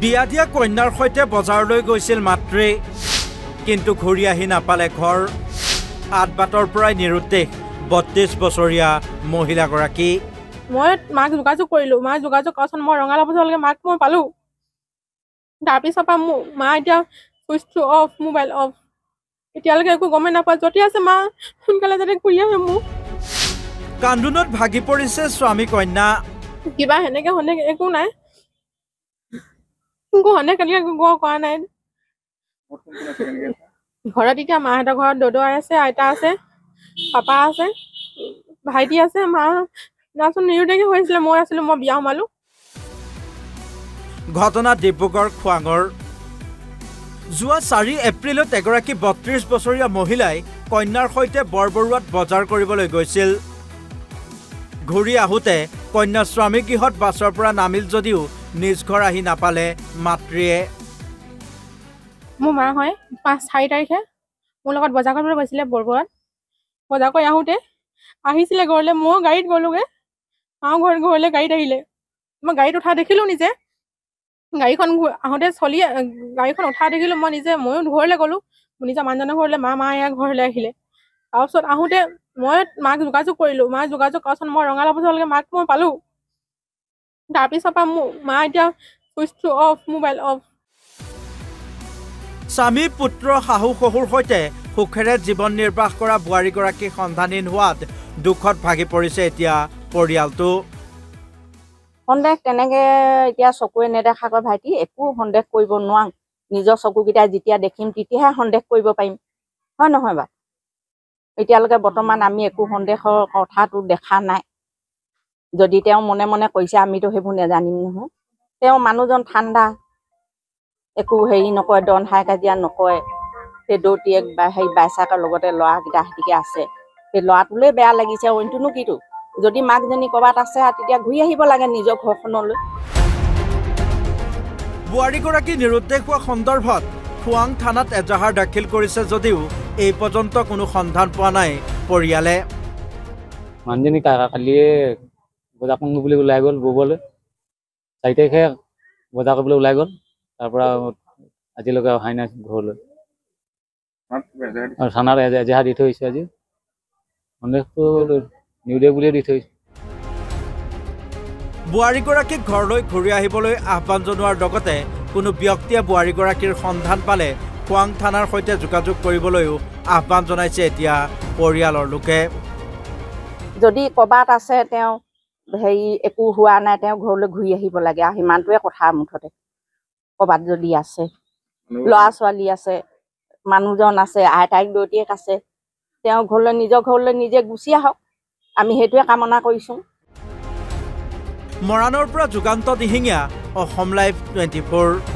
বিয়া দিয়া কন্যাৰ সৈতে বজাৰলৈ গৈছিল মাতৃ কিন্তু ঘূৰি আহি নাপালে ঘৰ আঠবাটৰ পৰাই নিৰুদ্দেশ ৩২ বছৰীয়া মহিলাগৰাকী মই মাক যোগাযোগ কৰিলো মা যোগাযোগ কৰাচোন মই ৰঙালা বজাৰলৈকে মাক মই পালো তাৰপিছৰ পৰা মা এতিয়া সুইচ অফ মোবাইল অফ এতিয়ালৈকে একো গমেই নাপায় যদি আছে মা সোনকালে যাতে ঘূৰি আহে মোক কান্দোনত ভাগি পৰিছে স্বামী কন্যা কিবা সেনেকে একো নাই কৰা নাই ঘৰত এতিয়া মাহঁতৰ ঘৰত দদৈ আছে আইতা আছে পাপা আছে ভাইটি আছে মা নাচোন নিৰুদ্দেশ হৈছিলে মই আছিলো মই বিয়া সোমালো ঘটনা ডিব্ৰুগড় খোৱাঙৰ যোৱা 4 এপ্ৰিলত এগৰাকী ৩২ বছৰীয়া মহিলাই কন্যাৰ সৈতে বৰবৰুৱাত বজাৰ কৰিবলৈ গৈছিল ঘূৰি আহোঁতে কন্যা স্বামী গৃহত বাছৰ পৰা নামিল যদিও নিজ ঘৰ আহি নাপালে মাতৃয়ে মোৰ মা হয় 4 তাৰিখে মোৰ লগত বজাৰ কৰিবলৈ গৈছিলে বৰবৰুৱাত বজাৰ কৰি আহোঁতে আহিছিলে ঘৰলৈ মই গাড়ীত গ'লোগৈ ঘৰলৈ গাড়ীত আহিলে মই গাড়ীত উঠা দেখিলোঁ নিজে গাড়ীখন আহোঁতে গাড়ীখন উঠা দেখিলোঁ মই নিজে ময়ো ঘৰলৈ গ'লোঁ নিজৰ মানুহজনৰ ঘৰলৈ মা ইয়াৰ ঘৰলৈ আহিলে তাৰপিছত আহোঁতে মই মাক যোগাযোগ কৰিলোঁ মা যোগাযোগ কৰাচোন মই ৰঙালা বজাৰলৈকে মাক মই পালো তাৰপিছৰ পৰা মা এতিয়া সুইচ অফ মোবাইল অফ স্বামী পুত্ৰ শাহু শহুৰ সৈতে সুখেৰে জীৱন নিৰ্বাহ কৰা বোৱাৰীগৰাকী সন্ধানহীন হোৱাত দুখত ভাগি পৰিছে এতিয়া পৰিয়ালটো সন্দেহ তেনেকে এতিয়া চকুৱে নেদেখাকৈ ভাইটি একো সন্দেহ কৰিব নোৱাৰো নিজৰ চকুকেইটা যেতিয়া দেখিম তেতিয়াহে সন্দেহ কৰিব পাৰিম হয় নহয় বাৰু এতিয়ালৈকে বৰ্তমান আমি একো সন্দেহৰ কথাটো দেখা নাই যদি তেওঁ মনে মনে কৈছে আমিতো সেইবোৰ নেজানিম নহয় তেওঁ মানুহজন ঠাণ্ডা একো হেৰি নকয় দন হাই কাজিয়া নকয় সেই দৌতিয়েক বা সেই বাইচাকৰ লগতে ল'ৰাকেইটা সেতিকে আছে সেই ল'ৰাটোলৈ বেয়া লাগিছে অইনটোনো কিটো যদি মাকজনী ক'ৰবাত আছে তেতিয়া ঘূৰি আহিব লাগে নিজৰ ঘৰখনলৈ বোৱাৰীগৰাকী নিৰুদ্দেশ হোৱা সন্দৰ্ভত খোৱাং থানাত এজাহাৰ দাখিল কৰিছে যদিও এই পৰ্যন্ত কোনো সন্ধান পোৱা নাই পৰিয়ালে মানুহজনী কালিয়ে বজাৰ কৰিব বুলি ওলাই গ'ল ববলৈ 4 তাৰিখে বজাৰ কৰিবলৈ ওলাই গ'ল তাৰপৰা আজিলৈকে অহাই নাই ঘৰলৈ আৰু থানাত এজাহাৰ দি থৈছে আজি সন্দেহটো নিৰুদ্দেশ বুলিয়ে দি থৈছে বোৱাৰীগৰাকীক ঘৰলৈ ঘূৰি আহিবলৈ আহ্বান জনোৱাৰ লগতে কোনো ব্যক্তিয়ে বোৱাৰীগৰাকীৰ সন্ধান পালে খোৱাং থানাৰ সৈতে যোগাযোগ কৰিবলৈও আহ্বান জনাইছে এতিয়া পৰিয়ালৰ লোকে যদি ক'ৰবাত আছে তেওঁ হেৰি একো হোৱা নাই তেওঁ ঘৰলৈ ঘূৰি আহিব লাগে আৰু সিমানটোৱে কথা মুঠতে ক'ৰবাত যদি আছে ল'ৰা ছোৱালী আছে মানুহজন আছে আইতাক দৌতিয়েক আছে তেওঁ ঘৰলৈ নিজৰ ঘৰলৈ নিজে গুচি আহক আমি সেইটোৱে কামনা কৰিছোঁ মৰাণৰ পৰা যুগান্ত দিহিঙীয়া অসম লাইভ 24